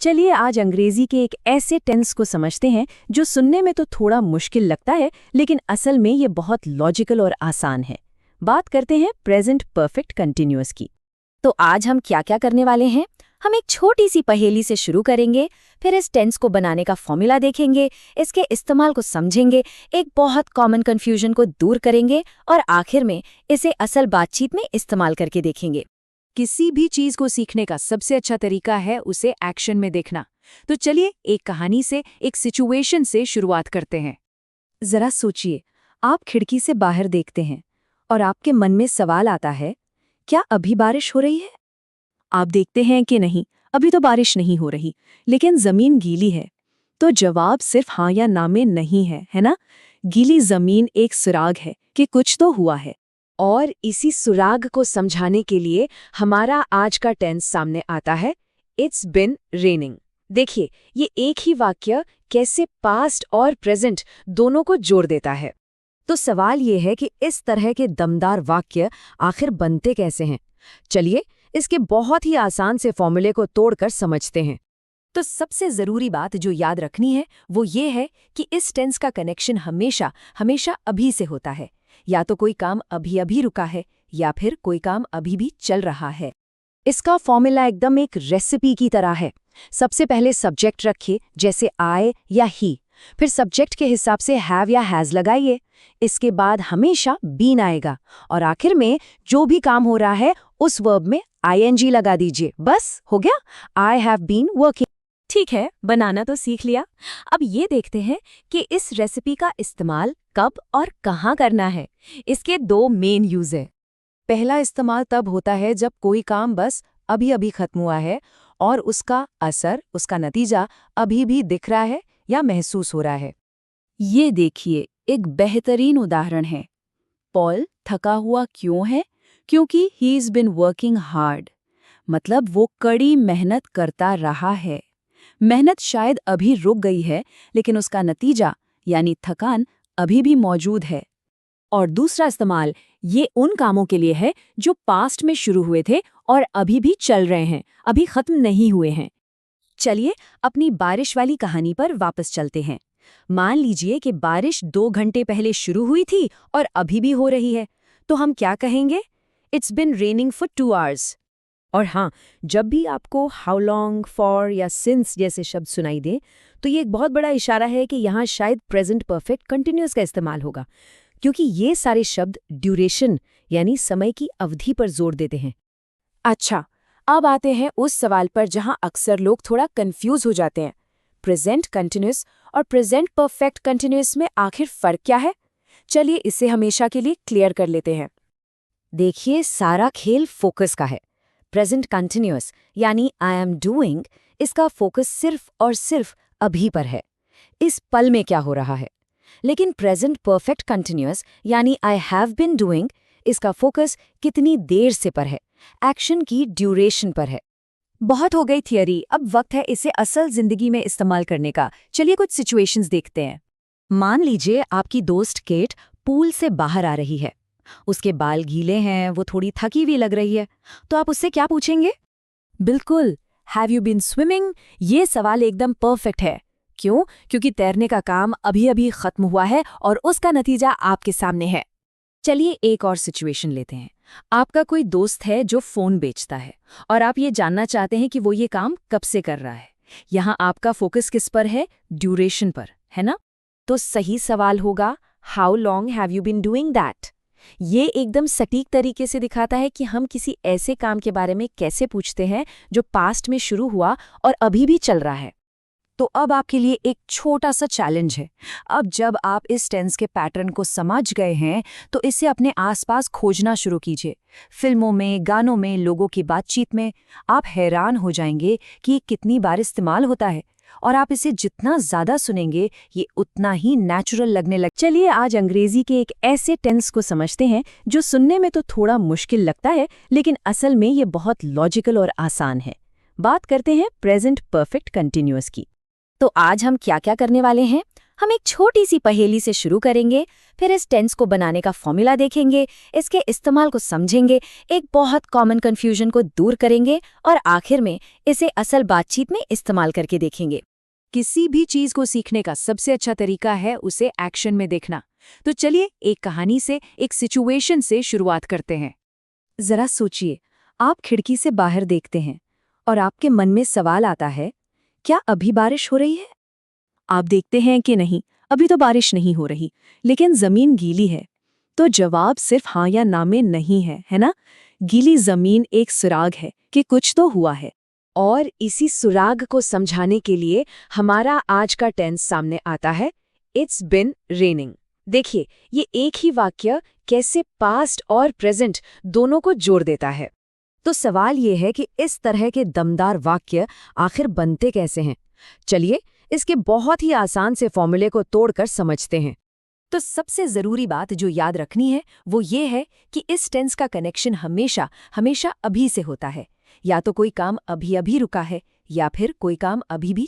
चलिए आज अंग्रेजी के एक ऐसे टेंस को समझते हैं जो सुनने में तो थोड़ा मुश्किल लगता है, लेकिन असल में ये बहुत लॉजिकल और आसान है। बात करते हैं प्रेजेंट परफेक्ट कंटिन्यूअस की। तो आज हम क्या क्या करने वाले हैं? हम एक छोटी सी पहेली से शुरू करेंगे, फिर इस टेंस को बनाने का फॉर्मूला देखेंगे, इसके इस्तेमाल को समझेंगे, एक बहुत कॉमन कन्फ्यूजन को दूर करेंगे और आखिर में इसे असल बातचीत में इस्तेमाल करके देखेंगे। किसी भी चीज को सीखने का सबसे अच्छा तरीका है उसे एक्शन में देखना। तो चलिए एक कहानी से, एक सिचुएशन से शुरुआत करते हैं। जरा सोचिए, आप खिड़की से बाहर देखते हैं और आपके मन में सवाल आता है, क्या अभी बारिश हो रही है? आप देखते हैं कि नहीं, अभी तो बारिश नहीं हो रही, लेकिन जमीन गीली है। तो जवाब सिर्फ हाँ या ना में नहीं है ना? गीली जमीन एक सुराग है कि कुछ तो हुआ है। और इसी सुराग को समझाने के लिए हमारा आज का टेंस सामने आता है, इट्स बिन रेनिंग। देखिए, ये एक ही वाक्य कैसे पास्ट और प्रेजेंट दोनों को जोड़ देता है। तो सवाल ये है कि इस तरह के दमदार वाक्य आखिर बनते कैसे हैं? चलिए इसके बहुत ही आसान से फॉर्मूले को तोड़कर समझते हैं। तो सबसे जरूरी बात जो याद रखनी है वो ये है कि इस टेंस का कनेक्शन हमेशा हमेशा अभी से होता है। या तो कोई काम अभी अभी रुका है या फिर कोई काम अभी भी चल रहा है। इसका फॉर्मूला एकदम एक रेसिपी की तरह है। सबसे पहले सब्जेक्ट रखिए, जैसे आई या ही, फिर सब्जेक्ट के हिसाब से हैव या हैज लगाइए। इसके बाद हमेशा बीन आएगा और आखिर में जो भी काम हो रहा है उस वर्ब में आईएनजी लगा दीजिए। बस हो गया, आई हैव बीन वर्किंग। ठीक है, बनाना तो सीख लिया। अब ये देखते हैं कि इस रेसिपी का इस्तेमाल कब और कहाँ करना है। इसके दो मेन यूज है। पहला इस्तेमाल तब होता है जब कोई काम बस अभी अभी खत्म हुआ है और उसका असर, उसका नतीजा अभी भी दिख रहा है या महसूस हो रहा है। ये देखिए, एक बेहतरीन उदाहरण है। पॉल थका हुआ क्यों है? क्योंकि he is been working hard. मतलब वो कड़ी मेहनत करता रहा है। मेहनत शायद अभी रुक गई है, लेकिन उसका नतीजा यानी थकान अभी भी मौजूद है। और दूसरा इस्तेमाल ये उन कामों के लिए है जो पास्ट में शुरू हुए थे और अभी भी चल रहे हैं, अभी खत्म नहीं हुए हैं। चलिए अपनी बारिश वाली कहानी पर वापस चलते हैं। मान लीजिए कि बारिश 2 घंटे पहले शुरू हुई थी और अभी भी हो रही है, तो हम क्या कहेंगे? It's been raining for 2 hours. और हाँ, जब भी आपको हाउ लॉन्ग, फॉर या सिंस जैसे शब्द सुनाई दे, तो ये एक बहुत बड़ा इशारा है कि यहाँ शायद प्रेजेंट परफेक्ट कंटिन्यूअस का इस्तेमाल होगा, क्योंकि ये सारे शब्द ड्यूरेशन यानी समय की अवधि पर जोर देते हैं। अच्छा, अब आते हैं उस सवाल पर जहां अक्सर लोग थोड़ा कंफ्यूज हो जाते हैं। प्रेजेंट कंटिन्यूअस और प्रेजेंट परफेक्ट कंटिन्यूअस में आखिर फर्क क्या है? चलिए इसे हमेशा के लिए क्लियर कर लेते हैं। देखिए, सारा खेल फोकस का है। प्रेजेंट कंटिन्यूअस यानी आई एम डूइंग, इसका फोकस सिर्फ और सिर्फ अभी पर है, इस पल में क्या हो रहा है। लेकिन प्रेजेंट परफेक्ट कंटिन्यूअस यानी आई हैव बिन डूइंग, इसका फोकस कितनी देर से पर है, एक्शन की ड्यूरेशन पर है। बहुत हो गई थियरी, अब वक्त है इसे असल जिंदगी में इस्तेमाल करने का। चलिए कुछ सिचुएशंस देखते हैं। मान लीजिए आपकी दोस्त केट पूल से बाहर आ रही है। उसके बाल गीले हैं, वो थोड़ी थकी हुई लग रही है। तो आप उससे क्या पूछेंगे? बिल्कुल, हैव यू बीन स्विमिंग? ये सवाल एकदम परफेक्ट है। क्यों? क्योंकि तैरने का काम अभी अभी खत्म हुआ है और उसका नतीजा आपके सामने है। चलिए एक और सिचुएशन लेते हैं। आपका कोई दोस्त है जो फोन बेचता है और आप ये जानना चाहते हैं कि वो ये काम कब से कर रहा है। यहाँ आपका फोकस किस पर है? ड्यूरेशन पर, है ना? तो सही सवाल होगा, how long have you been doing that? ये एकदम सटीक तरीके से दिखाता है कि हम किसी ऐसे काम के बारे में कैसे पूछते हैं जो पास्ट में शुरू हुआ और अभी भी चल रहा है। तो अब आपके लिए एक छोटा सा चैलेंज है। अब जब आप इस टेंस के पैटर्न को समझ गए हैं, तो इसे अपने आसपास खोजना शुरू कीजिए। फिल्मों में, गानों में, लोगों की बातचीत में। आप हैरान हो जाएंगे कि ये कितनी बार इस्तेमाल होता है और आप इसे जितना ज्यादा सुनेंगे ये उतना ही नेचुरल लगने लग। चलिए आज अंग्रेजी के एक ऐसे टेंस को समझते हैं जो सुनने में तो थोड़ा मुश्किल लगता है, लेकिन असल में ये बहुत लॉजिकल और आसान है। बात करते हैं प्रेजेंट परफेक्ट कंटिन्यूअस की। तो आज हम क्या क्या करने वाले हैं? हम एक छोटी सी पहेली से शुरू करेंगे, फिर इस टेंस को बनाने का फॉर्मूला देखेंगे, इसके इस्तेमाल को समझेंगे, एक बहुत कॉमन कन्फ्यूजन को दूर करेंगे और आखिर में इसे असल बातचीत में इस्तेमाल करके देखेंगे। किसी भी चीज को सीखने का सबसे अच्छा तरीका है उसे एक्शन में देखना। तो चलिए एक कहानी से, एक सिचुएशन से शुरुआत करते हैं। जरा सोचिए, आप खिड़की से बाहर देखते हैं और आपके मन में सवाल आता है, क्या अभी बारिश हो रही है? आप देखते हैं कि नहीं, अभी तो बारिश नहीं हो रही, लेकिन जमीन गीली है। तो जवाब सिर्फ हाँ या ना में नहीं है, है ना? गीली जमीन एक सुराग है कि कुछ तो हुआ है। और इसी सुराग को समझाने के लिए हमारा आज का टेंस सामने आता है, इट्स बिन रेनिंग। देखिए, ये एक ही वाक्य कैसे पास्ट और प्रेजेंट दोनों को जोड़ देता है। तो सवाल ये है कि इस तरह के दमदार वाक्य आखिर बनते कैसे हैं? चलिए इसके बहुत ही आसान से फॉर्मूले को तोड़कर समझते हैं। तो सबसे ज़रूरी बात जो याद रखनी है वो ये है कि इस टेंस का कनेक्शन हमेशा हमेशा अभी से होता है। या तो कोई काम अभी अभी रुका है या फिर कोई काम अभी भी